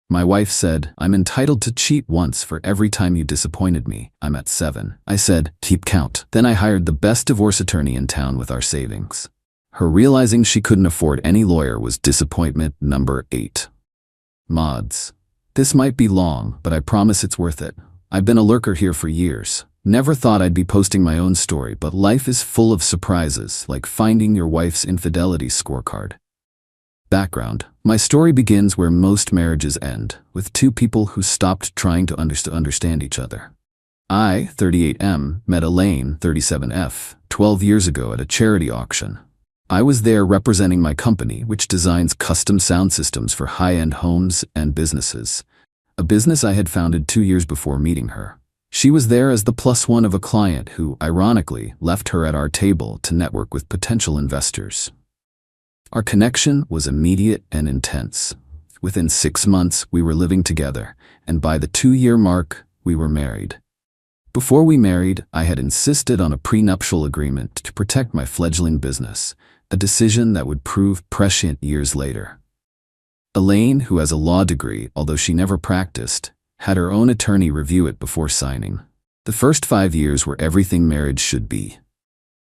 My wife said, "I'm entitled to cheat once for every time you disappointed me. I'm at 7. I said, "Keep count." Then I hired the best divorce attorney in town with our savings. Her realizing she couldn't afford any lawyer was disappointment number 8. Mods. This might be long, but I promise it's worth it. I've been a lurker here for years. Never thought I'd be posting my own story, but life is full of surprises, like finding your wife's infidelity scorecard. Background. My story begins where most marriages end, with two people who stopped trying to understand each other. I, 38M, met Elaine, 37F, 12 years ago at a charity auction. I was there representing my company, which designs custom sound systems for high-end homes and businesses, a business I had founded 2 years before meeting her. She was there as the +1 of a client who, ironically, left her at our table to network with potential investors. Our connection was immediate and intense. Within 6 months, we were living together, and by the 2-year mark, we were married. Before we married, I had insisted on a prenuptial agreement to protect my fledgling business, a decision that would prove prescient years later. Elaine, who has a law degree, although she never practiced, had her own attorney review it before signing. The first 5 years were everything marriage should be.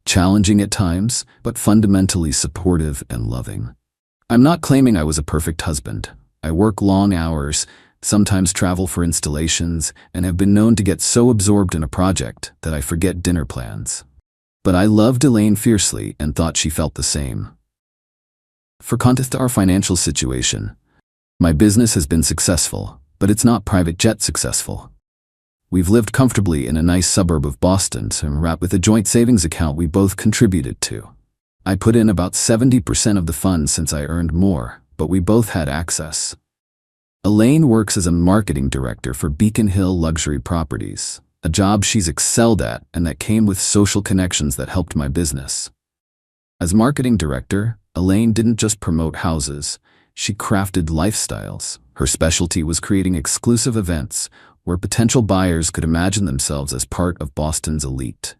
Challenging at times, but fundamentally supportive and loving. I'm not claiming I was a perfect husband. I work long hours, sometimes travel for installations, and have been known to get so absorbed in a project that I forget dinner plans. But I loved Elaine fiercely and thought she felt the same. For context, our financial situation. My business has been successful, but it's not private jet successful. We've lived comfortably in a nice suburb of Boston and wrapped with a joint savings account we both contributed to. I put in about 70% of the funds since I earned more, but we both had access. Elaine works as a marketing director for Beacon Hill Luxury Properties, a job she's excelled at and that came with social connections that helped my business. As marketing director, Elaine didn't just promote houses, she crafted lifestyles. Her specialty was creating exclusive events where potential buyers could imagine themselves as part of Boston's elite.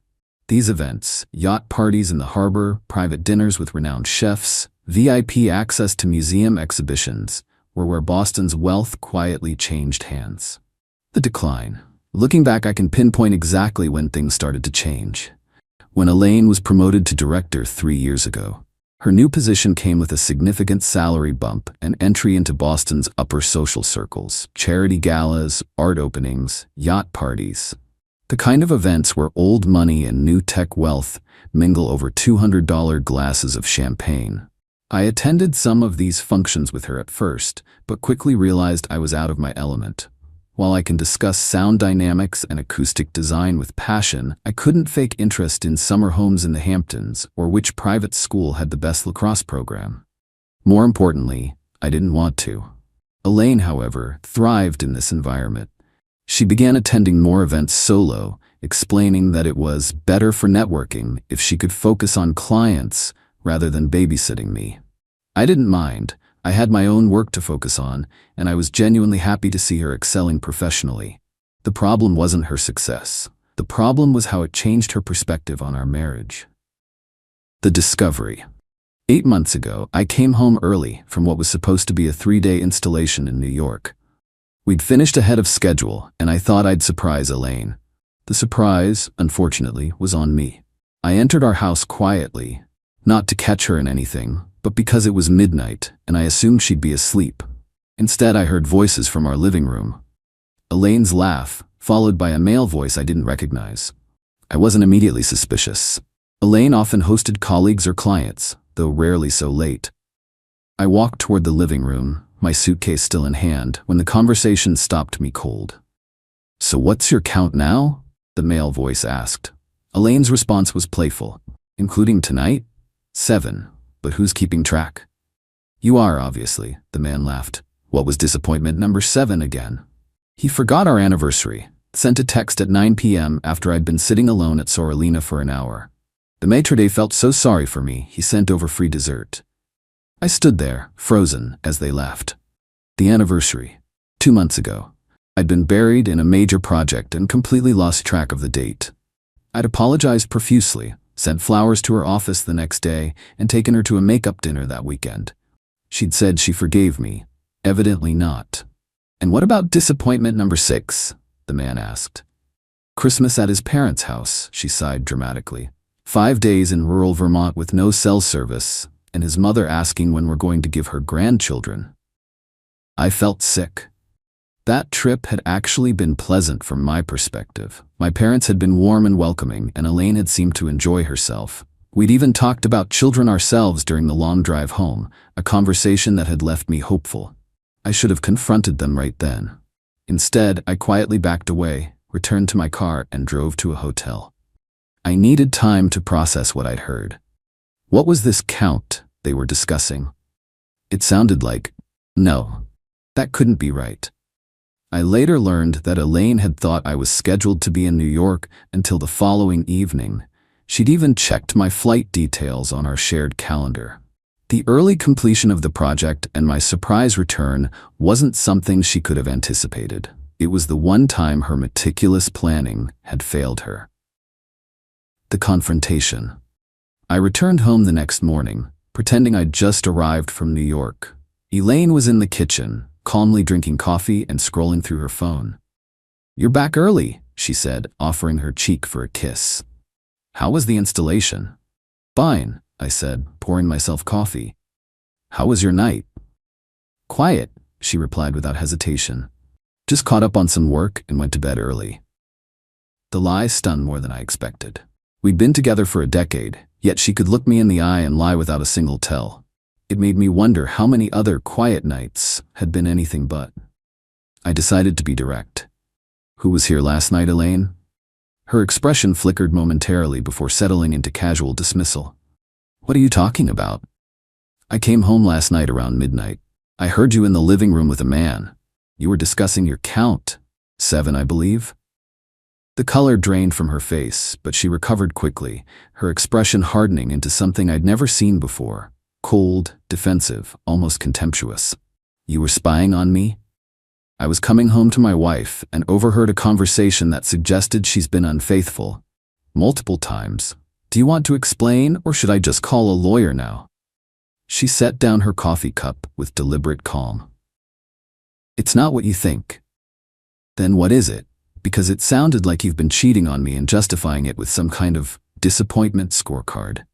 These events, yacht parties in the harbor, private dinners with renowned chefs, VIP access to museum exhibitions, were where Boston's wealth quietly changed hands. The decline. Looking back, I can pinpoint exactly when things started to change. When Elaine was promoted to director 3 years ago. Her new position came with a significant salary bump and entry into Boston's upper social circles, charity galas, art openings, yacht parties. The kind of events where old money and new tech wealth mingle over $200 glasses of champagne. I attended some of these functions with her at first, but quickly realized I was out of my element. While I can discuss sound dynamics and acoustic design with passion, I couldn't fake interest in summer homes in the Hamptons or which private school had the best lacrosse program. More importantly, I didn't want to. Elaine, however, thrived in this environment. She began attending more events solo, explaining that it was better for networking if she could focus on clients rather than babysitting me. I didn't mind. I had my own work to focus on, and I was genuinely happy to see her excelling professionally. The problem wasn't her success. The problem was how it changed her perspective on our marriage. The discovery. 8 months ago, I came home early from what was supposed to be a 3-day installation in New York. We'd finished ahead of schedule, and I thought I'd surprise Elaine. The surprise, unfortunately, was on me. I entered our house quietly, not to catch her in anything, but because it was midnight and I assumed she'd be asleep. Instead, I heard voices from our living room. Elaine's laugh, followed by a male voice I didn't recognize. I wasn't immediately suspicious. Elaine often hosted colleagues or clients, though rarely so late. I walked toward the living room, my suitcase still in hand, when the conversation stopped me cold. "So what's your count now?" the male voice asked. Elaine's response was playful. "Including tonight? 7. But who's keeping track?" "You are, obviously," the man laughed. What was disappointment number 7 again? He forgot our anniversary, sent a text at 9 p.m. after I'd been sitting alone at Sorolina for an hour. The maitre d' felt so sorry for me, he sent over free dessert. I stood there, frozen, as they left. The anniversary. 2 months ago. I'd been buried in a major project and completely lost track of the date. I'd apologized profusely, sent flowers to her office the next day, and taken her to a makeup dinner that weekend. She'd said she forgave me. Evidently not. And what about disappointment number 6? The man asked. Christmas at his parents' house, she sighed dramatically. 5 days in rural Vermont with no cell service, and his mother asking when we're going to give her grandchildren. I felt sick. That trip had actually been pleasant from my perspective. My parents had been warm and welcoming, and Elaine had seemed to enjoy herself. We'd even talked about children ourselves during the long drive home, a conversation that had left me hopeful. I should have confronted them right then. Instead, I quietly backed away, returned to my car, and drove to a hotel. I needed time to process what I'd heard. What was this count they were discussing? It sounded like, no, that couldn't be right. I later learned that Elaine had thought I was scheduled to be in New York until the following evening. She'd even checked my flight details on our shared calendar. The early completion of the project and my surprise return wasn't something she could have anticipated. It was the one time her meticulous planning had failed her. The confrontation. I returned home the next morning, pretending I'd just arrived from New York. Elaine was in the kitchen, calmly drinking coffee and scrolling through her phone. "You're back early," she said, offering her cheek for a kiss. "How was the installation?" "Fine," I said, pouring myself coffee. "How was your night?" "Quiet," she replied without hesitation. "Just caught up on some work and went to bed early." The lie stung more than I expected. We'd been together for a decade, yet she could look me in the eye and lie without a single tell. It made me wonder how many other quiet nights had been anything but. I decided to be direct. "Who was here last night, Elaine?" Her expression flickered momentarily before settling into casual dismissal. "What are you talking about?" "I came home last night around midnight. I heard you in the living room with a man. You were discussing your count. 7, I believe." The color drained from her face, but she recovered quickly, her expression hardening into something I'd never seen before. Cold, defensive, almost contemptuous. "You were spying on me?" "I was coming home to my wife and overheard a conversation that suggested she's been unfaithful. Multiple times. Do you want to explain, or should I just call a lawyer now?" She set down her coffee cup with deliberate calm. "It's not what you think." "Then what is it? Because it sounded like you've been cheating on me and justifying it with some kind of disappointment scorecard."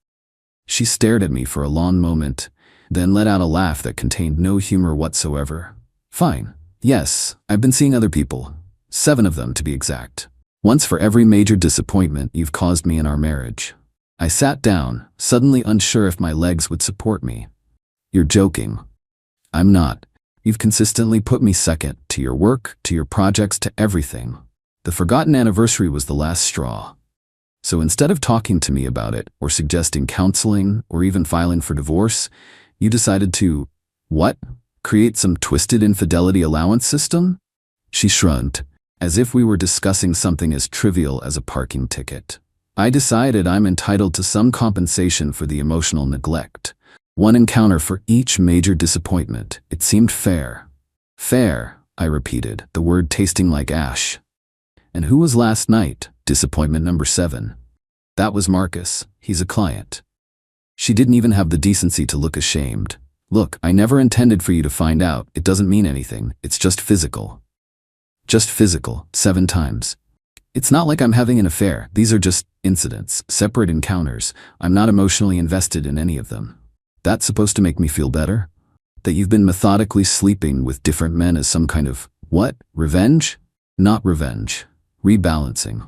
She stared at me for a long moment, then let out a laugh that contained no humor whatsoever. "Fine. Yes, I've been seeing other people. 7 of them, to be exact. Once for every major disappointment you've caused me in our marriage." I sat down, suddenly unsure if my legs would support me. "You're joking." "I'm not. You've consistently put me second, to your work, to your projects, to everything. The forgotten anniversary was the last straw. So instead of talking to me about it, or suggesting counseling, or even filing for divorce, you decided to, what? Create some twisted infidelity allowance system?" She shrugged, as if we were discussing something as trivial as a parking ticket. "I decided I'm entitled to some compensation for the emotional neglect. One encounter for each major disappointment. It seemed fair." "Fair," I repeated, the word tasting like ash. "And who was last night? Disappointment number 7. "That was Marcus. He's a client." She didn't even have the decency to look ashamed. "Look, I never intended for you to find out. It doesn't mean anything. It's just physical." "Just physical, 7 times. It's not like I'm having an affair. These are just incidents, separate encounters. I'm not emotionally invested in any of them." "That's supposed to make me feel better? That you've been methodically sleeping with different men as some kind of, what, revenge?" "Not revenge. Rebalancing."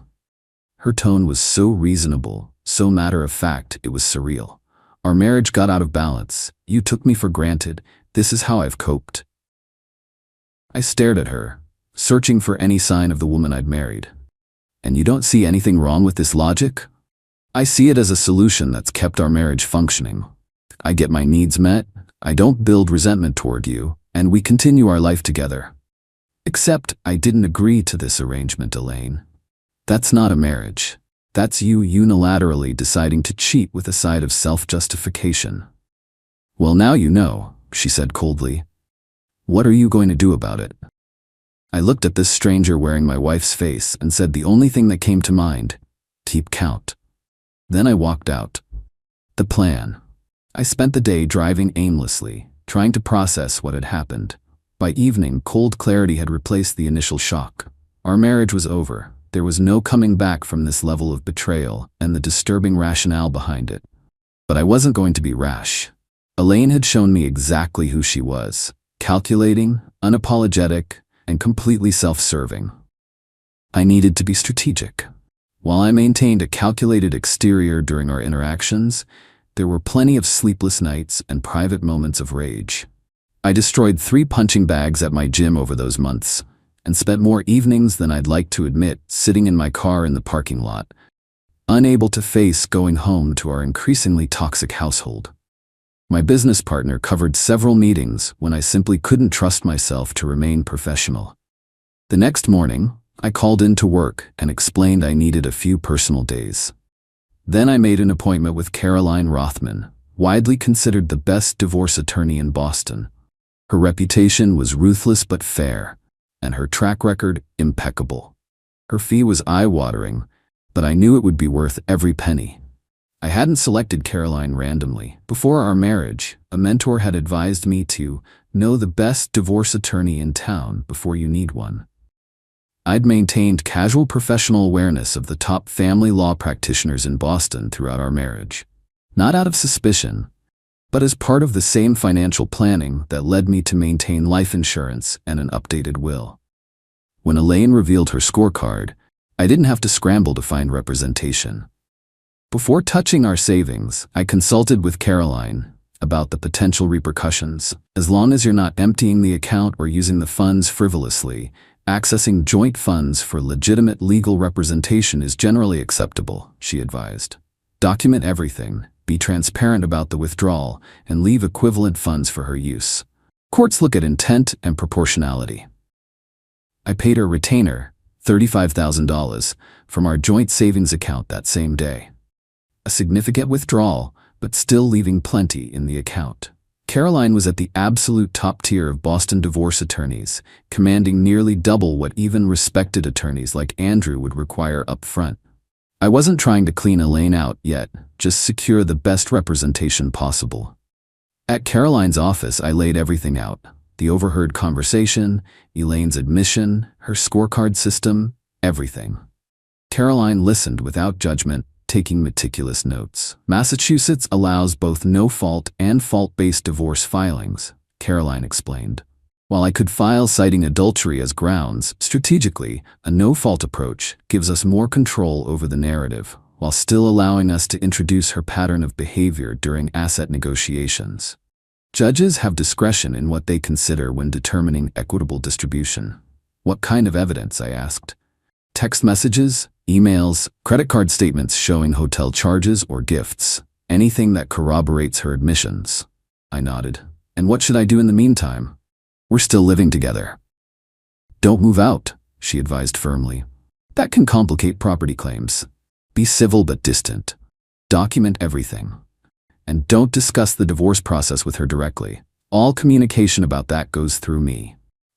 Her tone was so reasonable, so matter-of-fact, it was surreal. "Our marriage got out of balance. You took me for granted. This is how I've coped." I stared at her, searching for any sign of the woman I'd married. "And you don't see anything wrong with this logic?" "I see it as a solution that's kept our marriage functioning. I get my needs met, I don't build resentment toward you, and we continue our life together. Except I didn't agree to this arrangement, Elaine. That's not a marriage. That's you unilaterally deciding to cheat with a side of self-justification." "Well, now you know," she said coldly. "What are you going to do about it?" I looked at this stranger wearing my wife's face and said the only thing that came to mind: keep count. Then I walked out. The plan. I spent the day driving aimlessly, trying to process what had happened. By evening, cold clarity had replaced the initial shock. Our marriage was over. There was no coming back from this level of betrayal and the disturbing rationale behind it. But I wasn't going to be rash. Elaine had shown me exactly who she was: calculating, unapologetic, and completely self-serving. I needed to be strategic. While I maintained a calculated exterior during our interactions, there were plenty of sleepless nights and private moments of rage. I destroyed 3 punching bags at my gym over those months, and spent more evenings than I'd like to admit sitting in my car in the parking lot, unable to face going home to our increasingly toxic household. My business partner covered several meetings when I simply couldn't trust myself to remain professional. The next morning, I called in to work and explained I needed a few personal days. Then I made an appointment with Caroline Rothman, widely considered the best divorce attorney in Boston. Her reputation was ruthless but fair, and her track record impeccable. Her fee was eye-watering, but I knew it would be worth every penny. I hadn't selected Caroline randomly. Before our marriage, a mentor had advised me to know the best divorce attorney in town before you need one. I'd maintained casual professional awareness of the top family law practitioners in Boston throughout our marriage, not out of suspicion, but as part of the same financial planning that led me to maintain life insurance and an updated will. When Elaine revealed her scorecard, I didn't have to scramble to find representation. Before touching our savings, I consulted with Caroline about the potential repercussions. As long as you're not emptying the account or using the funds frivolously, accessing joint funds for legitimate legal representation is generally acceptable, she advised. Document everything, be transparent about the withdrawal, and leave equivalent funds for her use. Courts look at intent and proportionality. I paid her retainer, $35,000, from our joint savings account that same day. A significant withdrawal, but still leaving plenty in the account. Caroline was at the absolute top tier of Boston divorce attorneys, commanding nearly double what even respected attorneys like Andrew would require up front. I wasn't trying to clean Elaine out yet, just secure the best representation possible. At Caroline's office, I laid everything out: the overheard conversation, Elaine's admission, her scorecard system, everything. Caroline listened without judgment, taking meticulous notes. Massachusetts allows both no-fault and fault-based divorce filings, Caroline explained. While I could file citing adultery as grounds, strategically, a no-fault approach gives us more control over the narrative, while still allowing us to introduce her pattern of behavior during asset negotiations. Judges have discretion in what they consider when determining equitable distribution. What kind of evidence? I asked. Text messages, emails, credit card statements showing hotel charges or gifts, anything that corroborates her admissions. I nodded. And what should I do in the meantime? We're still living together. Don't move out, she advised firmly. That can complicate property claims. Be civil but distant. Document everything. And don't discuss the divorce process with her directly. All communication about that goes through me.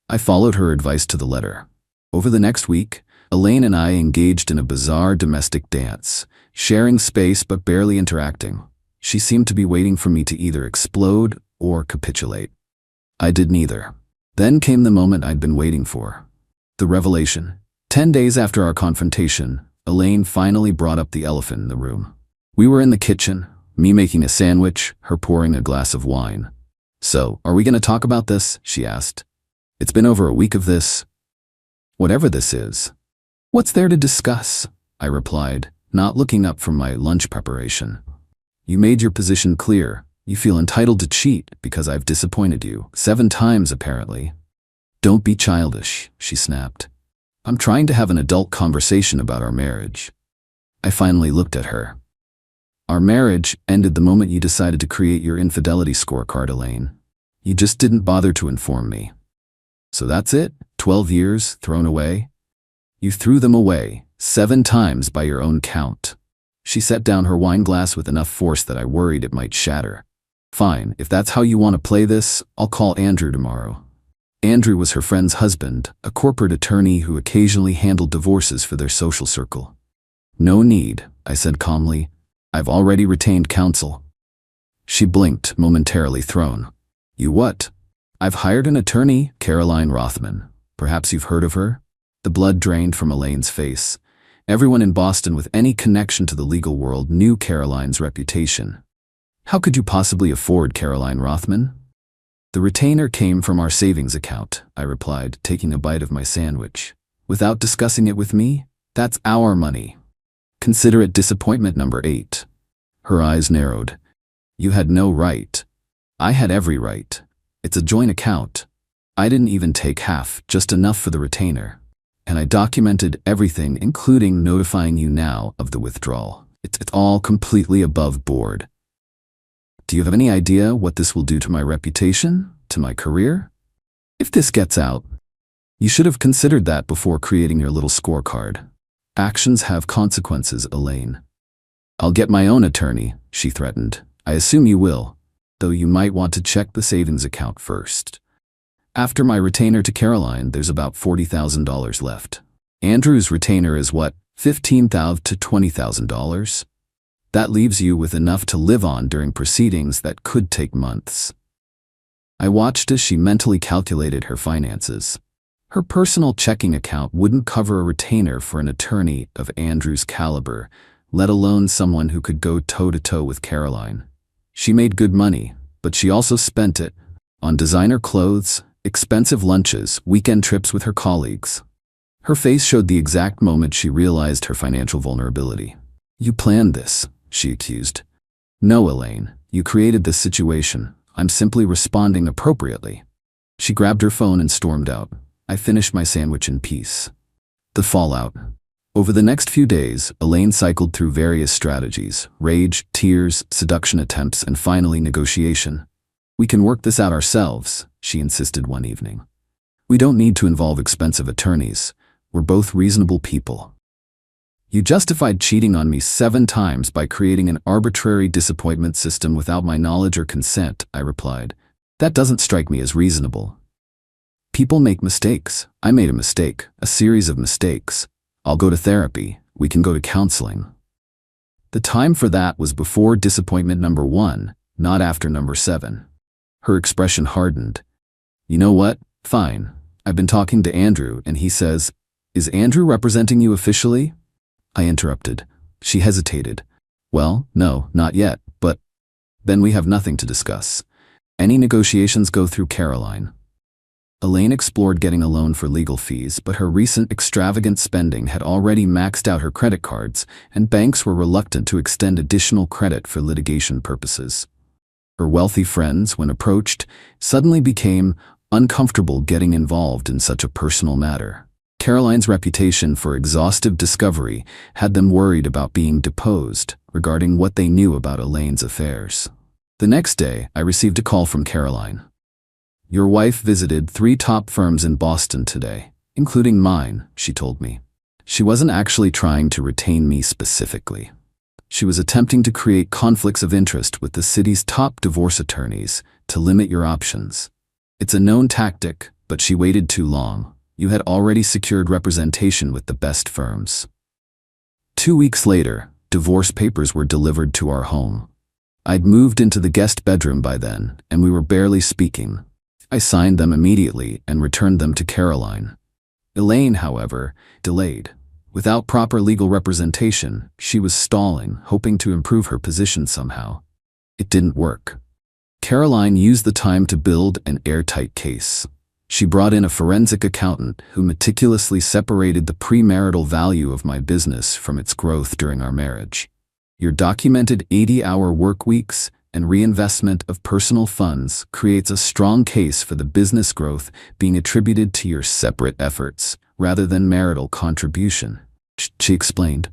I followed her advice to the letter. Over the next week, Elaine and I engaged in a bizarre domestic dance, sharing space but barely interacting. She seemed to be waiting for me to either explode or capitulate. I did neither. Then came the moment I'd been waiting for. The revelation. 10 days after our confrontation, Elaine finally brought up the elephant in the room. We were in the kitchen, me making a sandwich, her pouring a glass of wine. So, are we going to talk about this? She asked. It's been over a week of this. Whatever this is. What's there to discuss? I replied, not looking up from my lunch preparation. You made your position clear. You feel entitled to cheat because I've disappointed you 7 times apparently. Don't be childish, she snapped. I'm trying to have an adult conversation about our marriage. I finally looked at her. Our marriage ended the moment you decided to create your infidelity scorecard, Elaine. You just didn't bother to inform me. So that's it? 12 years thrown away? You threw them away 7 times by your own count. She set down her wine glass with enough force that I worried it might shatter. Fine, if that's how you want to play this, I'll call Andrew tomorrow. Andrew was her friend's husband, a corporate attorney who occasionally handled divorces for their social circle. No need, I said calmly. I've already retained counsel. She blinked, momentarily thrown. You what? I've hired an attorney, Caroline Rothman. Perhaps you've heard of her? The blood drained from Elaine's face. Everyone in Boston with any connection to the legal world knew Caroline's reputation. How could you possibly afford Caroline Rothman? The retainer came from our savings account, I replied, taking a bite of my sandwich. Without discussing it with me? That's our money. Consider it disappointment number 8. Her eyes narrowed. You had no right. I had every right. It's a joint account. I didn't even take half, just enough for the retainer. And I documented everything, including notifying you now of the withdrawal. It's all completely above board. Do you have any idea what this will do to my reputation, to my career? If this gets out, you should have considered that before creating your little scorecard. Actions have consequences, Elaine. I'll get my own attorney, she threatened. I assume you will, though you might want to check the savings account first. After my retainer to Caroline, there's about $40,000 left. Andrew's retainer is what, $15,000 to $20,000? That leaves you with enough to live on during proceedings that could take months. I watched as she mentally calculated her finances. Her personal checking account wouldn't cover a retainer for an attorney of Andrew's caliber, let alone someone who could go toe-to-toe with Caroline. She made good money, but she also spent it on designer clothes, expensive lunches, weekend trips with her colleagues. Her face showed the exact moment she realized her financial vulnerability. You planned this, she accused. No, Elaine, you created this situation. I'm simply responding appropriately. She grabbed her phone and stormed out. I finished my sandwich in peace. The fallout. Over the next few days, Elaine cycled through various strategies: rage, tears, seduction attempts, and finally negotiation. We can work this out ourselves, she insisted one evening. We don't need to involve expensive attorneys. We're both reasonable people. You justified cheating on me 7 times by creating an arbitrary disappointment system without my knowledge or consent, I replied. That doesn't strike me as reasonable. People make mistakes. I made a mistake, a series of mistakes. I'll go to therapy. We can go to counseling. The time for that was before disappointment number 1, not after number 7. Her expression hardened. You know what? Fine. I've been talking to Andrew, and he says, is Andrew representing you officially? I interrupted. She hesitated. Well, no, not yet, but then we have nothing to discuss. Any negotiations go through Caroline. Elaine explored getting a loan for legal fees, but her recent extravagant spending had already maxed out her credit cards, and banks were reluctant to extend additional credit for litigation purposes. Her wealthy friends, when approached, suddenly became uncomfortable getting involved in such a personal matter. Caroline's reputation for exhaustive discovery had them worried about being deposed regarding what they knew about Elaine's affairs. The next day, I received a call from Caroline. Your wife visited 3 top firms in Boston today, including mine, she told me. She wasn't actually trying to retain me specifically. She was attempting to create conflicts of interest with the city's top divorce attorneys to limit your options. It's a known tactic, but she waited too long. You had already secured representation with the best firms. 2 weeks later, divorce papers were delivered to our home. I'd moved into the guest bedroom by then, and we were barely speaking. I signed them immediately and returned them to Caroline. Elaine, however, delayed. Without proper legal representation, she was stalling, hoping to improve her position somehow. It didn't work. Caroline used the time to build an airtight case. She brought in a forensic accountant who meticulously separated the premarital value of my business from its growth during our marriage. Your documented 80-hour work weeks and reinvestment of personal funds creates a strong case for the business growth being attributed to your separate efforts rather than marital contribution, she explained,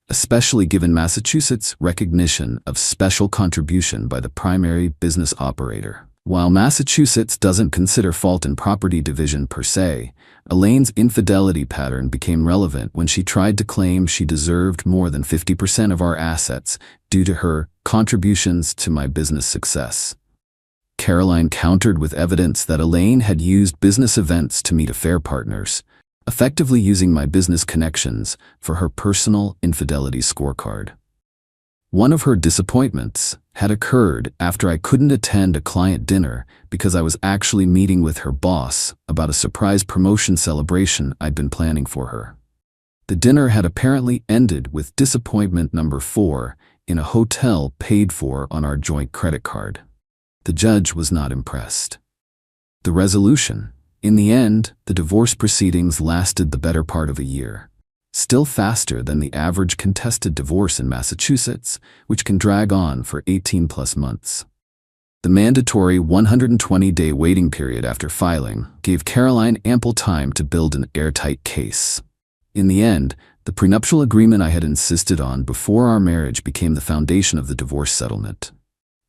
especially given Massachusetts' recognition of special contribution by the primary business operator. While Massachusetts doesn't consider fault in property division per se, Elaine's infidelity pattern became relevant when she tried to claim she deserved more than 50% of our assets due to her contributions to my business success. Caroline countered with evidence that Elaine had used business events to meet affair partners, effectively using my business connections for her personal infidelity scorecard. One of her disappointments had occurred after I couldn't attend a client dinner because I was actually meeting with her boss about a surprise promotion celebration I'd been planning for her. The dinner had apparently ended with disappointment number 4 in a hotel paid for on our joint credit card. The judge was not impressed. The resolution. In the end, the divorce proceedings lasted the better part of a year. Still faster than the average contested divorce in Massachusetts, which can drag on for 18+ months. The mandatory 120-day waiting period after filing gave Caroline ample time to build an airtight case. In the end, the prenuptial agreement I had insisted on before our marriage became the foundation of the divorce settlement.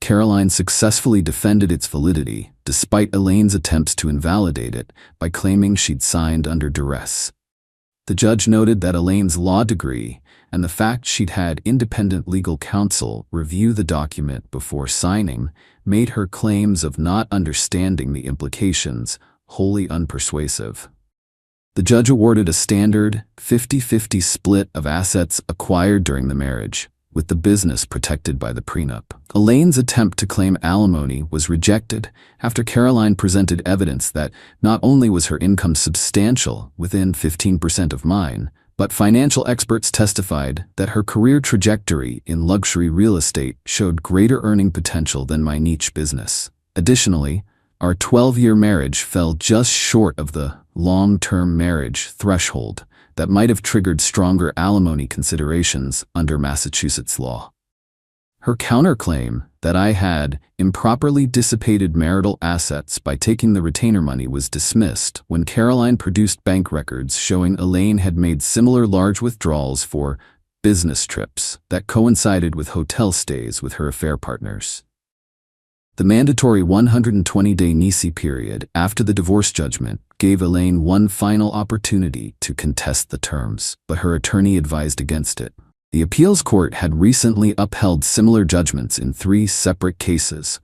Caroline successfully defended its validity, despite Elaine's attempts to invalidate it by claiming she'd signed under duress. The judge noted that Elaine's law degree and the fact she'd had independent legal counsel review the document before signing made her claims of not understanding the implications wholly unpersuasive. The judge awarded a standard 50-50 split of assets acquired during the marriage, with the business protected by the prenup. Elaine's attempt to claim alimony was rejected after Caroline presented evidence that not only was her income substantial, within 15% of mine, but financial experts testified that her career trajectory in luxury real estate showed greater earning potential than my niche business. Additionally, our 12-year marriage fell just short of the long-term marriage threshold that might have triggered stronger alimony considerations under Massachusetts law. Her counterclaim that I had improperly dissipated marital assets by taking the retainer money was dismissed when Caroline produced bank records showing Elaine had made similar large withdrawals for business trips that coincided with hotel stays with her affair partners. The mandatory 120-day NICI period after the divorce judgment gave Elaine one final opportunity to contest the terms, but her attorney advised against it. The appeals court had recently upheld similar judgments in 3 separate cases,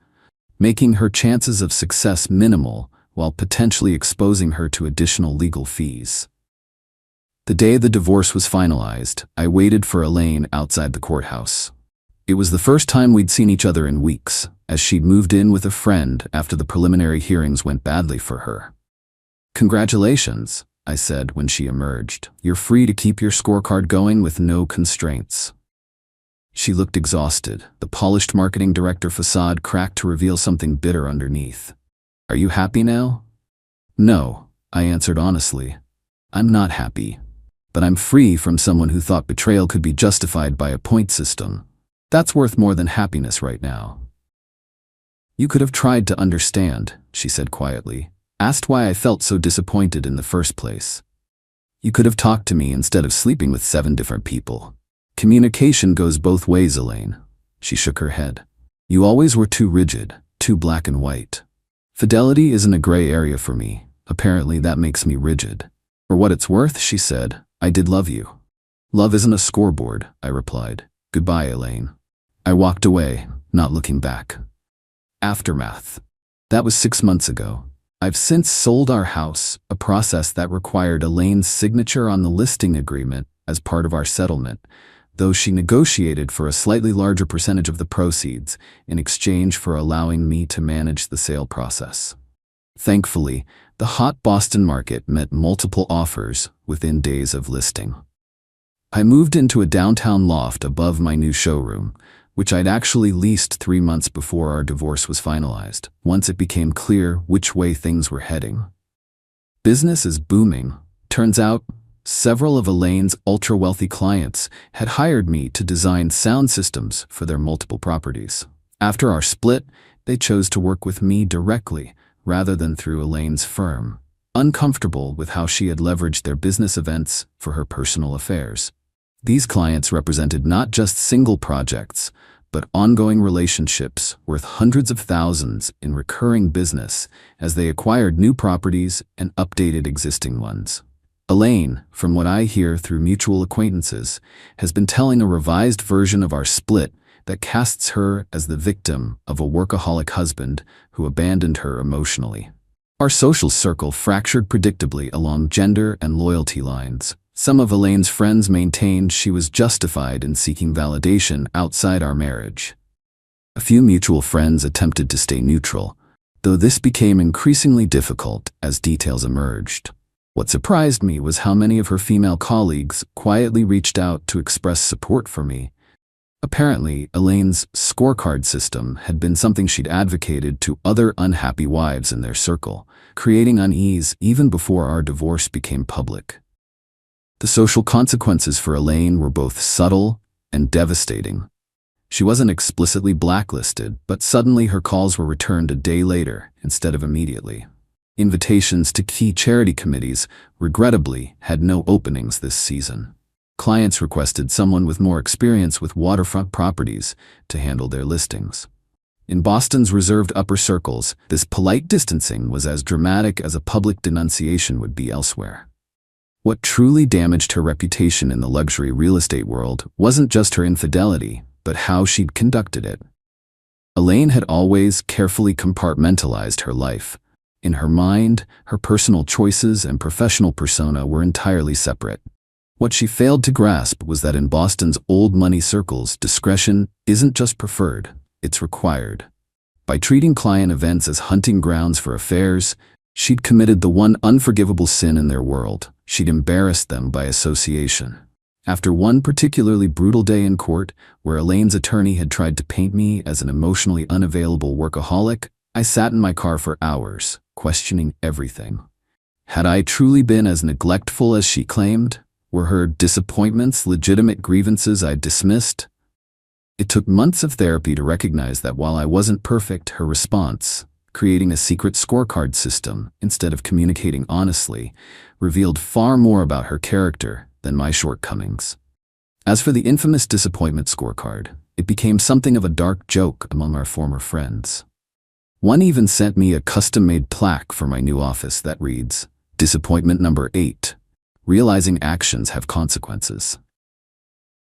making her chances of success minimal while potentially exposing her to additional legal fees. The day the divorce was finalized, I waited for Elaine outside the courthouse. It was the first time we'd seen each other in weeks, as she'd moved in with a friend after the preliminary hearings went badly for her. "Congratulations," I said when she emerged. "You're free to keep your scorecard going with no constraints." She looked exhausted, the polished marketing director facade cracked to reveal something bitter underneath. "Are you happy now?" "No," I answered honestly. "I'm not happy. But I'm free from someone who thought betrayal could be justified by a point system. That's worth more than happiness right now." "You could have tried to understand," she said quietly. "Asked why I felt so disappointed in the first place. You could have talked to me instead of sleeping with 7 different people. Communication goes both ways, Elaine." She shook her head. "You always were too rigid, too black and white. Fidelity isn't a gray area for me. Apparently that makes me rigid." "For what it's worth," she said, "I did love you." "Love isn't a scoreboard," I replied. "Goodbye, Elaine." I walked away, not looking back. Aftermath. That was 6 months ago. I've since sold our house, a process that required Elaine's signature on the listing agreement as part of our settlement, though she negotiated for a slightly larger percentage of the proceeds in exchange for allowing me to manage the sale process. Thankfully, the hot Boston market met multiple offers within days of listing. I moved into a downtown loft above my new showroom, which I'd actually leased 3 months before our divorce was finalized, once it became clear which way things were heading. Business is booming. Turns out, several of Elaine's ultra-wealthy clients had hired me to design sound systems for their multiple properties. After our split, they chose to work with me directly, rather than through Elaine's firm, uncomfortable with how she had leveraged their business events for her personal affairs. These clients represented not just single projects, but ongoing relationships worth hundreds of thousands in recurring business as they acquired new properties and updated existing ones. Elaine, from what I hear through mutual acquaintances, has been telling a revised version of our split that casts her as the victim of a workaholic husband who abandoned her emotionally. Our social circle fractured predictably along gender and loyalty lines, Some of Elaine's friends maintained she was justified in seeking validation outside our marriage. A few mutual friends attempted to stay neutral, though this became increasingly difficult as details emerged. What surprised me was how many of her female colleagues quietly reached out to express support for me. Apparently, Elaine's scorecard system had been something she'd advocated to other unhappy wives in their circle, creating unease even before our divorce became public. The social consequences for Elaine were both subtle and devastating. She wasn't explicitly blacklisted, but suddenly her calls were returned a day later instead of immediately. Invitations to key charity committees, regrettably, had no openings this season. Clients requested someone with more experience with waterfront properties to handle their listings. In Boston's reserved upper circles, this polite distancing was as dramatic as a public denunciation would be elsewhere. What truly damaged her reputation in the luxury real estate world wasn't just her infidelity, but how she'd conducted it. Elaine had always carefully compartmentalized her life. In her mind, her personal choices and professional persona were entirely separate. What she failed to grasp was that in Boston's old money circles, discretion isn't just preferred, it's required. By treating client events as hunting grounds for affairs, she'd committed the one unforgivable sin in their world. She'd embarrassed them by association. After one particularly brutal day in court, where Elaine's attorney had tried to paint me as an emotionally unavailable workaholic, I sat in my car for hours, questioning everything. Had I truly been as neglectful as she claimed? Were her disappointments legitimate grievances I'd dismissed? It took months of therapy to recognize that while I wasn't perfect, her response, creating a secret scorecard system instead of communicating honestly, revealed far more about her character than my shortcomings. As for the infamous disappointment scorecard, it became something of a dark joke among our former friends. One even sent me a custom-made plaque for my new office that reads, "Disappointment number 8. Realizing actions have consequences."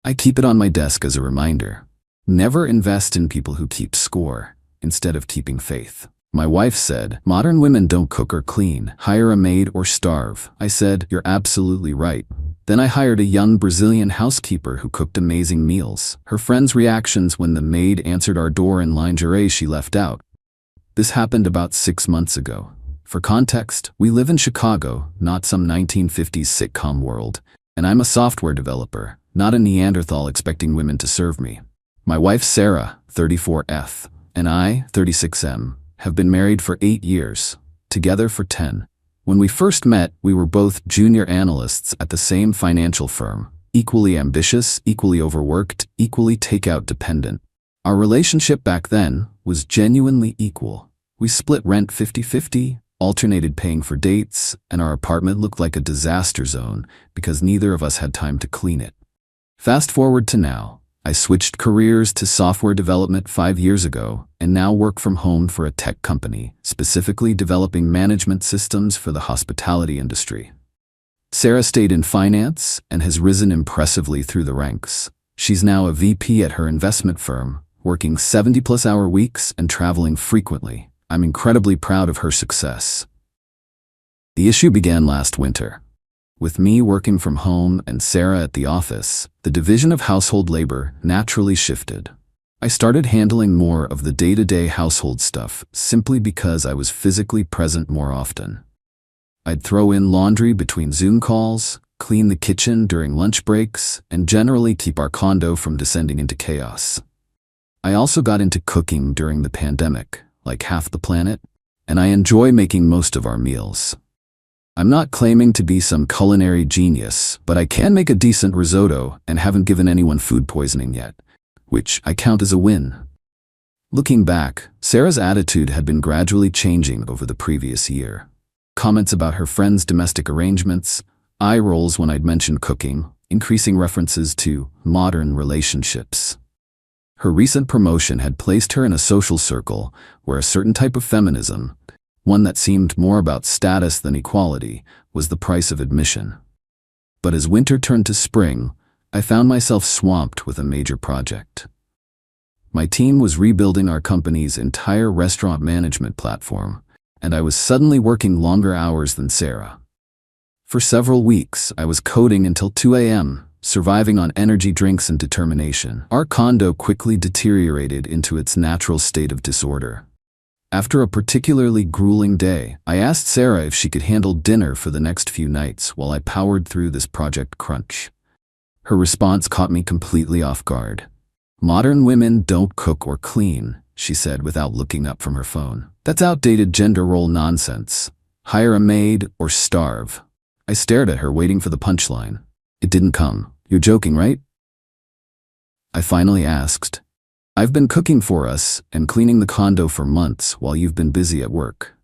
I keep it on my desk as a reminder. Never invest in people who keep score, instead of keeping faith. My wife said, "Modern women don't cook or clean, hire a maid or starve." I said, "You're absolutely right." Then I hired a young Brazilian housekeeper who cooked amazing meals. Her friends' reactions when the maid answered our door in lingerie she left out. This happened about 6 months ago. For context, we live in Chicago, not some 1950s sitcom world, and I'm a software developer, not a Neanderthal expecting women to serve me. My wife Sarah, 34F, and I, 36M, have been married for 8 years, together for 10. When we first met, we were both junior analysts at the same financial firm, equally ambitious, equally overworked, equally takeout dependent. Our relationship back then was genuinely equal. We split rent 50-50, alternated paying for dates, and our apartment looked like a disaster zone because neither of us had time to clean it. Fast forward to now. I switched careers to software development 5 years ago and now work from home for a tech company, specifically developing management systems for the hospitality industry. Sarah stayed in finance and has risen impressively through the ranks. She's now a VP at her investment firm, working 70-plus-hour weeks and traveling frequently. I'm incredibly proud of her success. The issue began last winter. With me working from home and Sarah at the office, the division of household labor naturally shifted. I started handling more of the day-to-day household stuff simply because I was physically present more often. I'd throw in laundry between Zoom calls, clean the kitchen during lunch breaks, and generally keep our condo from descending into chaos. I also got into cooking during the pandemic, like half the planet, and I enjoy making most of our meals. I'm not claiming to be some culinary genius, but I can make a decent risotto and haven't given anyone food poisoning yet, which I count as a win. Looking back, Sarah's attitude had been gradually changing over the previous year. Comments about her friends' domestic arrangements, eye rolls when I'd mentioned cooking, increasing references to modern relationships. Her recent promotion had placed her in a social circle where a certain type of feminism, one that seemed more about status than equality, was the price of admission. But as winter turned to spring, I found myself swamped with a major project. My team was rebuilding our company's entire restaurant management platform, and I was suddenly working longer hours than Sarah. For several weeks, I was coding until 2 a.m., surviving on energy drinks and determination. Our condo quickly deteriorated into its natural state of disorder. After a particularly grueling day, I asked Sarah if she could handle dinner for the next few nights while I powered through this project crunch. Her response caught me completely off guard. "Modern women don't cook or clean," she said without looking up from her phone. "That's outdated gender role nonsense. Hire a maid or starve." I stared at her, waiting for the punchline. It didn't come. "You're joking, right?" I finally asked. "I've been cooking for us and cleaning the condo for months while you've been busy at work."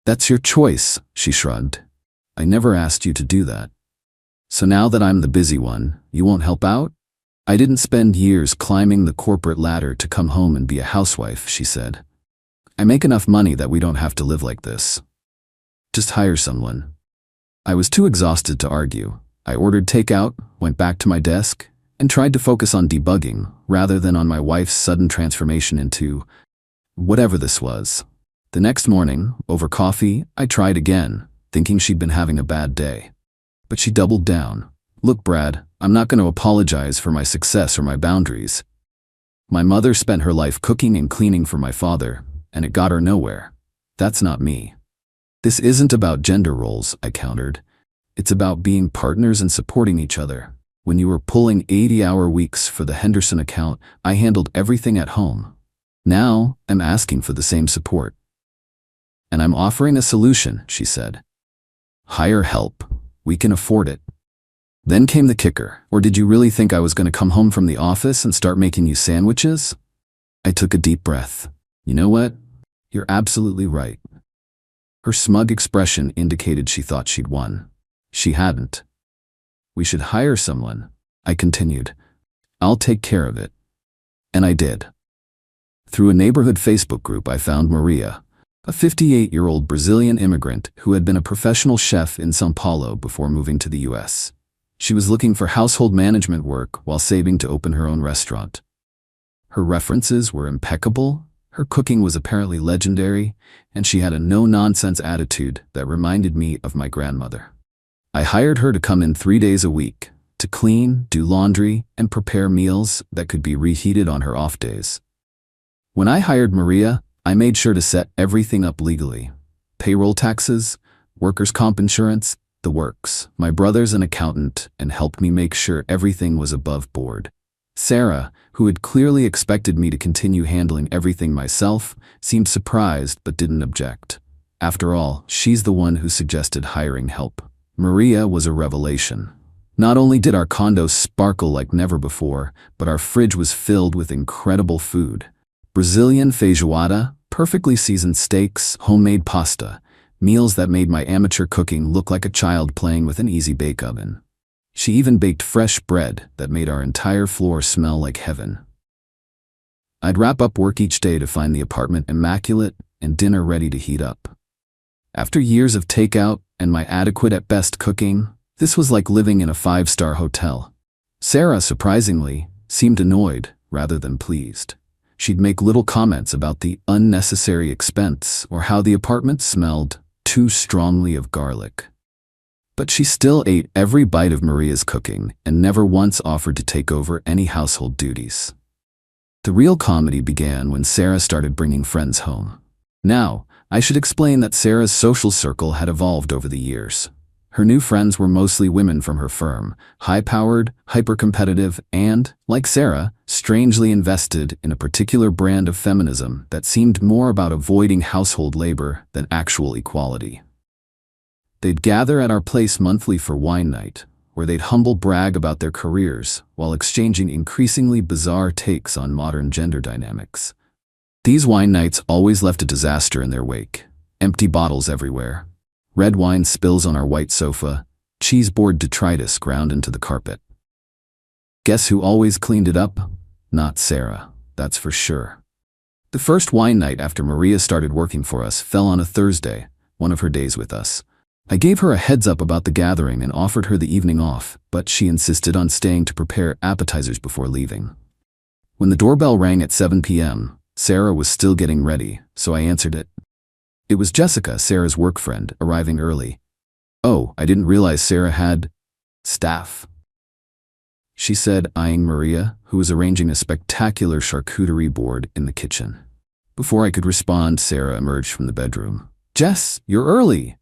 "That's your choice," she shrugged. "I never asked you to do that." "So now that I'm the busy one, you won't help out?" "I didn't spend years climbing the corporate ladder to come home and be a housewife," she said. "I make enough money that we don't have to live like this. Just hire someone." I was too exhausted to argue. I ordered takeout, went back to my desk, and tried to focus on debugging rather than on my wife's sudden transformation into whatever this was. The next morning, over coffee, I tried again, thinking she'd been having a bad day. But she doubled down. "Look, Brad, I'm not going to apologize for my success or my boundaries. My mother spent her life cooking and cleaning for my father, and it got her nowhere. That's not me." "This isn't about gender roles," I countered. "It's about being partners and supporting each other. When you were pulling 80-hour weeks for the Henderson account, I handled everything at home. Now, I'm asking for the same support. And I'm offering a solution," she said. "Hire help. We can afford it." Then came the kicker. "Or did you really think I was going to come home from the office and start making you sandwiches?" I took a deep breath. "You know what? You're absolutely right." Her smug expression indicated she thought she'd won. She hadn't. "We should hire someone," I continued. "I'll take care of it." And I did. Through a neighborhood Facebook group, I found Maria, a 58-year-old Brazilian immigrant who had been a professional chef in São Paulo before moving to the US. She was looking for household management work while saving to open her own restaurant. Her references were impeccable, her cooking was apparently legendary, and she had a no-nonsense attitude that reminded me of my grandmother. I hired her to come in 3 days a week, to clean, do laundry, and prepare meals that could be reheated on her off days. When I hired Maria, I made sure to set everything up legally. Payroll taxes, workers' comp insurance, the works. My brother's an accountant and helped me make sure everything was above board. Sarah, who had clearly expected me to continue handling everything myself, seemed surprised but didn't object. After all, she's the one who suggested hiring help. Maria was a revelation. Not only did our condo sparkle like never before, but our fridge was filled with incredible food. Brazilian feijoada, perfectly seasoned steaks, homemade pasta, meals that made my amateur cooking look like a child playing with an easy bake oven. She even baked fresh bread that made our entire floor smell like heaven. I'd wrap up work each day to find the apartment immaculate and dinner ready to heat up. After years of takeout and my adequate at best cooking, this was like living in a 5-star hotel. Sarah, surprisingly, seemed annoyed rather than pleased. She'd make little comments about the unnecessary expense or how the apartment smelled too strongly of garlic. But she still ate every bite of Maria's cooking and never once offered to take over any household duties. The real comedy began when Sarah started bringing friends home. Now, I should explain that Sarah's social circle had evolved over the years. Her new friends were mostly women from her firm, high-powered, hyper-competitive, and, like Sarah, strangely invested in a particular brand of feminism that seemed more about avoiding household labor than actual equality. They'd gather at our place monthly for wine night, where they'd humble brag about their careers while exchanging increasingly bizarre takes on modern gender dynamics. These wine nights always left a disaster in their wake. Empty bottles everywhere, red wine spills on our white sofa, cheeseboard detritus ground into the carpet. Guess who always cleaned it up? Not Sarah, that's for sure. The first wine night after Maria started working for us fell on a Thursday, one of her days with us. I gave her a heads up about the gathering and offered her the evening off, but she insisted on staying to prepare appetizers before leaving. When the doorbell rang at 7 p.m., Sarah was still getting ready, so I answered it. It was Jessica, Sarah's work friend, arriving early. "Oh, I didn't realize Sarah had staff," she said, eyeing Maria, who was arranging a spectacular charcuterie board in the kitchen. Before I could respond, Sarah emerged from the bedroom. "Jess, you're early."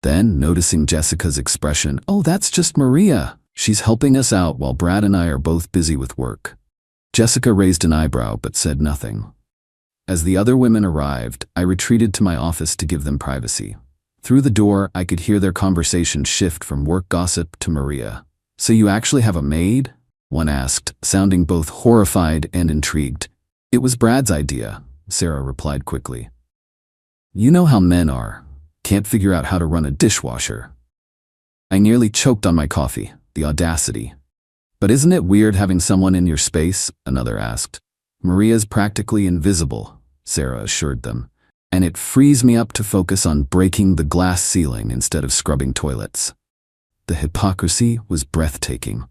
Then, noticing Jessica's expression, "Oh, that's just Maria. She's helping us out while Brad and I are both busy with work." Jessica raised an eyebrow but said nothing. As the other women arrived, I retreated to my office to give them privacy. Through the door, I could hear their conversation shift from work gossip to Maria. "So you actually have a maid?" one asked, sounding both horrified and intrigued. "It was Brad's idea," Sarah replied quickly. "You know how men are. Can't figure out how to run a dishwasher." I nearly choked on my coffee, the audacity. "But isn't it weird having someone in your space?" another asked. "Maria's practically invisible," Sarah assured them, "and it frees me up to focus on breaking the glass ceiling instead of scrubbing toilets." The hypocrisy was breathtaking.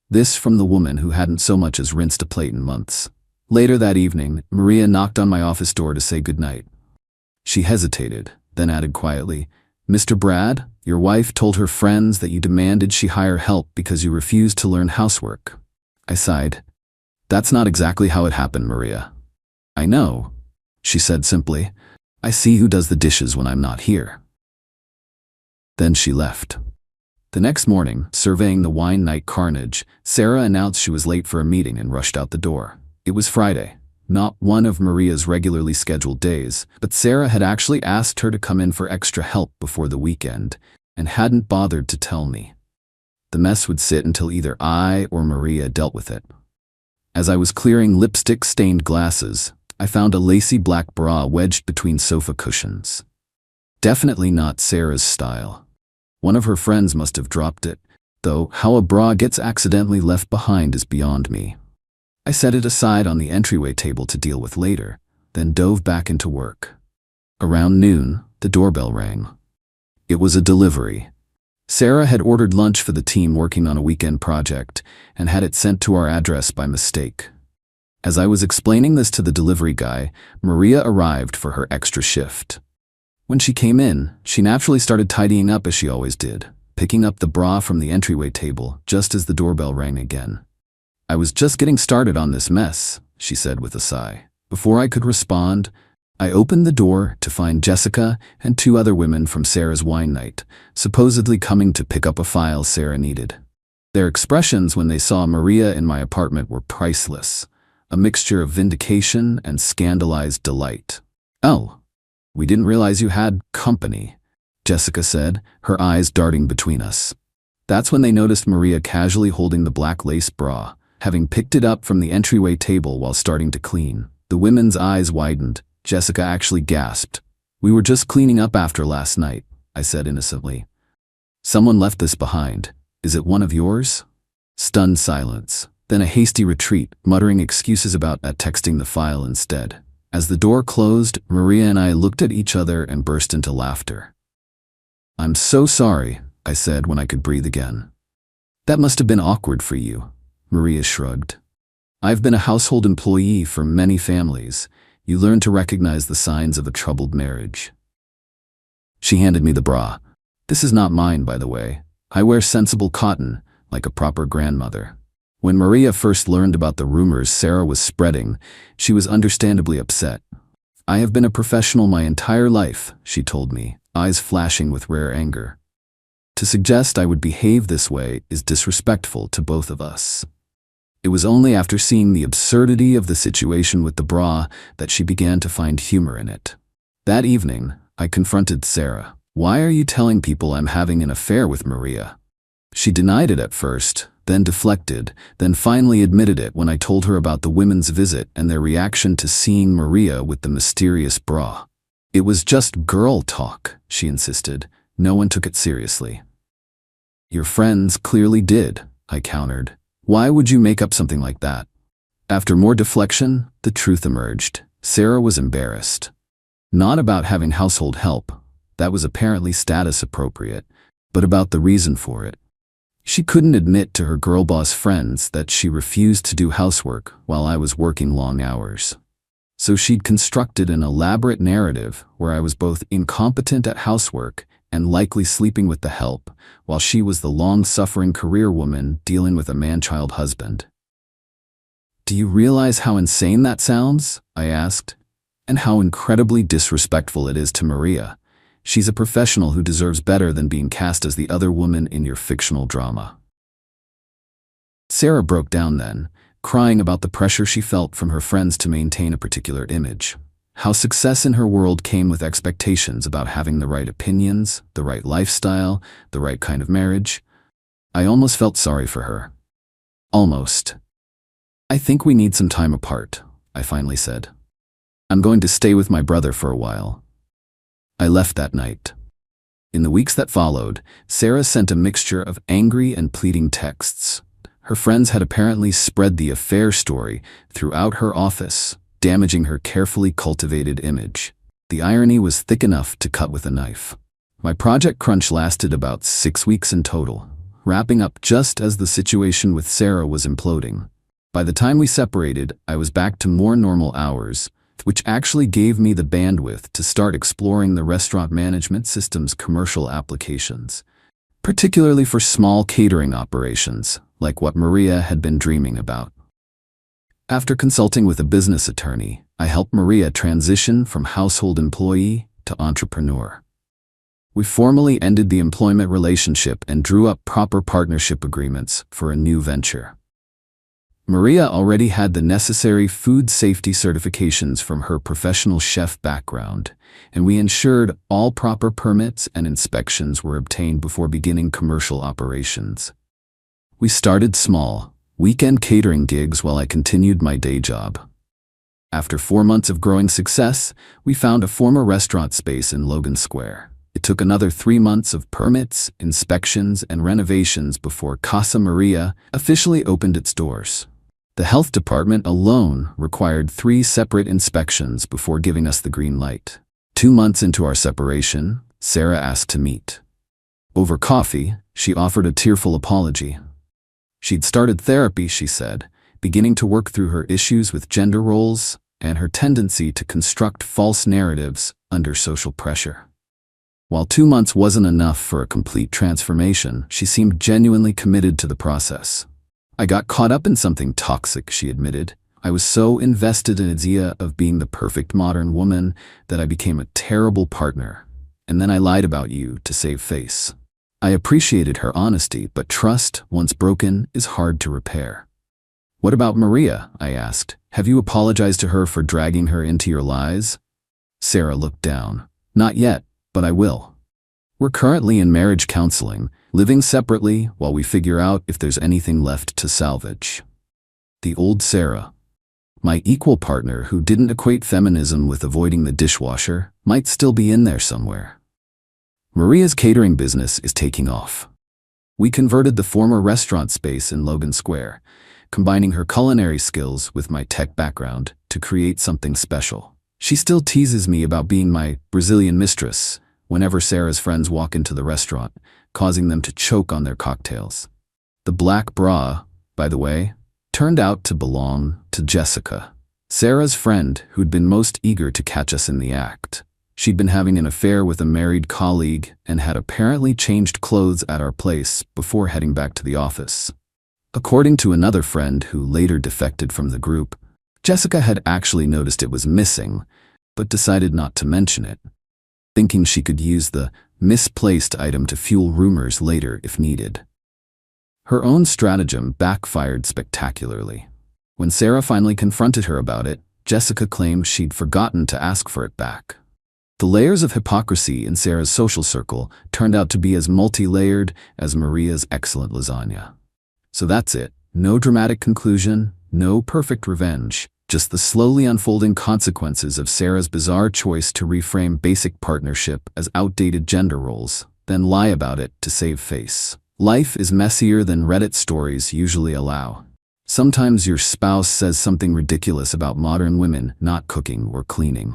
This from the woman who hadn't so much as rinsed a plate in months. Later that evening, Maria knocked on my office door to say goodnight. She hesitated, then added quietly, "Mr. Brad, your wife told her friends that you demanded she hire help because you refused to learn housework." I sighed. "That's not exactly how it happened, Maria." "I know," she said simply. "I see who does the dishes when I'm not here." Then she left. The next morning, surveying the wine night carnage, Sarah announced she was late for a meeting and rushed out the door. It was Friday, not one of Maria's regularly scheduled days, but Sarah had actually asked her to come in for extra help before the weekend and hadn't bothered to tell me. The mess would sit until either I or Maria dealt with it. As I was clearing lipstick-stained glasses, I found a lacy black bra wedged between sofa cushions. Definitely not Sarah's style. One of her friends must have dropped it, though how a bra gets accidentally left behind is beyond me. I set it aside on the entryway table to deal with later, then dove back into work. Around noon, the doorbell rang. It was a delivery. Sarah had ordered lunch for the team working on a weekend project and had it sent to our address by mistake. As I was explaining this to the delivery guy, Maria arrived for her extra shift. When she came in, she naturally started tidying up as she always did, picking up the bra from the entryway table just as the doorbell rang again. "I was just getting started on this mess," she said with a sigh. Before I could respond, I opened the door to find Jessica and two other women from Sarah's wine night, supposedly coming to pick up a file Sarah needed. Their expressions when they saw Maria in my apartment were priceless, a mixture of vindication and scandalized delight. "Oh, we didn't realize you had company," Jessica said, her eyes darting between us. That's when they noticed Maria casually holding the black lace bra, having picked it up from the entryway table while starting to clean. The women's eyes widened. Jessica actually gasped. "We were just cleaning up after last night," I said innocently. "Someone left this behind. Is it one of yours?" Stunned silence, then a hasty retreat, muttering excuses about texting the file instead. As the door closed, Maria and I looked at each other and burst into laughter. "I'm so sorry," I said when I could breathe again. "That must have been awkward for you," Maria shrugged. "I've been a household employee for many families. You learn to recognize the signs of a troubled marriage." She handed me the bra. "This is not mine, by the way. I wear sensible cotton, like a proper grandmother." When Maria first learned about the rumors Sarah was spreading, she was understandably upset. "I have been a professional my entire life," she told me, eyes flashing with rare anger. "To suggest I would behave this way is disrespectful to both of us." It was only after seeing the absurdity of the situation with the bra that she began to find humor in it. That evening, I confronted Sarah. "Why are you telling people I'm having an affair with Maria?" She denied it at first, then deflected, then finally admitted it when I told her about the women's visit and their reaction to seeing Maria with the mysterious bra. "It was just girl talk," she insisted. "No one took it seriously." "Your friends clearly did," I countered. "Why would you make up something like that?" After more deflection, the truth emerged. Sarah was embarrassed. Not about having household help, that was apparently status appropriate, but about the reason for it. She couldn't admit to her girl boss friends that she refused to do housework while I was working long hours. So she'd constructed an elaborate narrative where I was both incompetent at housework and likely sleeping with the help, while she was the long-suffering career woman dealing with a man-child husband. "Do you realize how insane that sounds?" I asked. "And how incredibly disrespectful it is to Maria. She's a professional who deserves better than being cast as the other woman in your fictional drama." Sarah broke down then, crying about the pressure she felt from her friends to maintain a particular image. How success in her world came with expectations about having the right opinions, the right lifestyle, the right kind of marriage. I almost felt sorry for her. Almost. "I think we need some time apart," I finally said. "I'm going to stay with my brother for a while." I left that night. In the weeks that followed, Sarah sent a mixture of angry and pleading texts. Her friends had apparently spread the affair story throughout her office, damaging her carefully cultivated image. The irony was thick enough to cut with a knife. My project crunch lasted about 6 weeks in total, wrapping up just as the situation with Sarah was imploding. By the time we separated, I was back to more normal hours, which actually gave me the bandwidth to start exploring the restaurant management system's commercial applications, particularly for small catering operations, like what Maria had been dreaming about. After consulting with a business attorney, I helped Maria transition from household employee to entrepreneur. We formally ended the employment relationship and drew up proper partnership agreements for a new venture. Maria already had the necessary food safety certifications from her professional chef background, and we ensured all proper permits and inspections were obtained before beginning commercial operations. We started small, weekend catering gigs while I continued my day job. After 4 months of growing success, we found a former restaurant space in Logan Square. It took another 3 months of permits, inspections, and renovations before Casa Maria officially opened its doors. The health department alone required 3 separate inspections before giving us the green light. 2 months into our separation, Sarah asked to meet. Over coffee, she offered a tearful apology. She'd started therapy, she said, beginning to work through her issues with gender roles and her tendency to construct false narratives under social pressure. While 2 months wasn't enough for a complete transformation, she seemed genuinely committed to the process. "I got caught up in something toxic," she admitted. "I was so invested in the idea of being the perfect modern woman that I became a terrible partner. And then I lied about you to save face." I appreciated her honesty, but trust, once broken, is hard to repair. "What about Maria?" I asked. "Have you apologized to her for dragging her into your lies?" Sarah looked down. "Not yet, but I will. We're currently in marriage counseling, living separately while we figure out if there's anything left to salvage." The old Sarah, my equal partner who didn't equate feminism with avoiding the dishwasher, might still be in there somewhere. Maria's catering business is taking off. We converted the former restaurant space in Logan Square, combining her culinary skills with my tech background to create something special. She still teases me about being my Brazilian mistress whenever Sarah's friends walk into the restaurant, causing them to choke on their cocktails. The black bra, by the way, turned out to belong to Jessica, Sarah's friend who'd been most eager to catch us in the act. She'd been having an affair with a married colleague and had apparently changed clothes at our place before heading back to the office. According to another friend who later defected from the group, Jessica had actually noticed it was missing, but decided not to mention it, thinking she could use the misplaced item to fuel rumors later if needed. Her own stratagem backfired spectacularly. When Sarah finally confronted her about it, Jessica claimed she'd forgotten to ask for it back. The layers of hypocrisy in Sarah's social circle turned out to be as multi-layered as Maria's excellent lasagna. So that's it. No dramatic conclusion, no perfect revenge, just the slowly unfolding consequences of Sarah's bizarre choice to reframe basic partnership as outdated gender roles, then lie about it to save face. Life is messier than Reddit stories usually allow. Sometimes your spouse says something ridiculous about modern women not cooking or cleaning.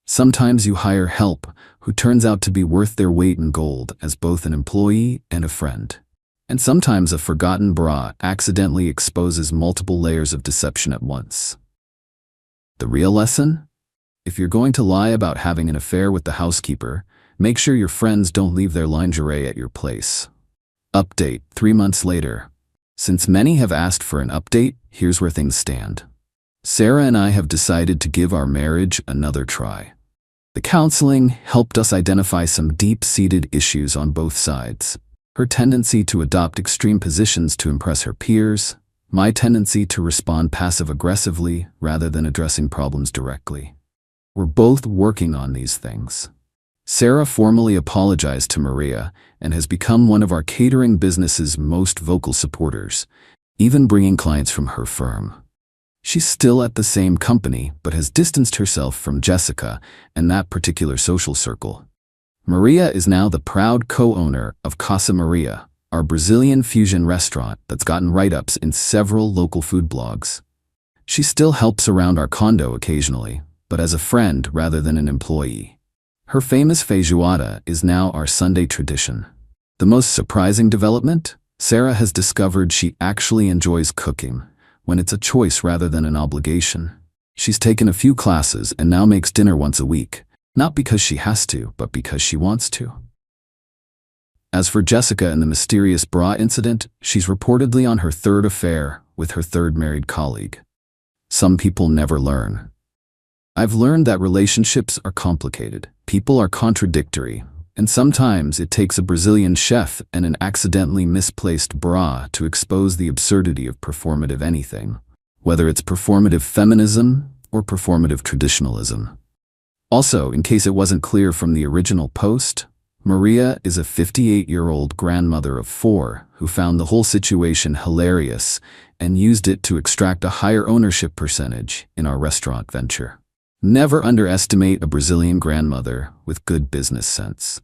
Sometimes you hire help who turns out to be worth their weight in gold as both an employee and a friend. And sometimes a forgotten bra accidentally exposes multiple layers of deception at once. The real lesson? If you're going to lie about having an affair with the housekeeper, Make sure your friends don't leave their lingerie at your place. Update 3 months later. Since many have asked for an update, here's where things stand. Sarah and I have decided to give our marriage another try. The counseling helped us identify some deep-seated issues on both sides. Her tendency to adopt extreme positions to impress her peers, my tendency to respond passive-aggressively rather than addressing problems directly. We're both working on these things. Sarah formally apologized to Maria and has become one of our catering business's most vocal supporters, even bringing clients from her firm. She's still at the same company, but has distanced herself from Jessica and that particular social circle. Maria is now the proud co-owner of Casa Maria, our Brazilian fusion restaurant that's gotten write-ups in several local food blogs. She still helps around our condo occasionally, but as a friend rather than an employee. Her famous feijoada is now our Sunday tradition. The most surprising development? Sarah has discovered she actually enjoys cooking, when it's a choice rather than an obligation. She's taken a few classes and now makes dinner once a week, not because she has to, but because she wants to. As for Jessica and the mysterious bra incident, she's reportedly on her third affair with her third married colleague. Some people never learn. I've learned that relationships are complicated, people are contradictory, and sometimes it takes a Brazilian chef and an accidentally misplaced bra to expose the absurdity of performative anything, whether it's performative feminism or performative traditionalism. Also, in case it wasn't clear from the original post, Maria is a 58-year-old grandmother of 4 who found the whole situation hilarious and used it to extract a higher ownership percentage in our restaurant venture. Never underestimate a Brazilian grandmother with good business sense.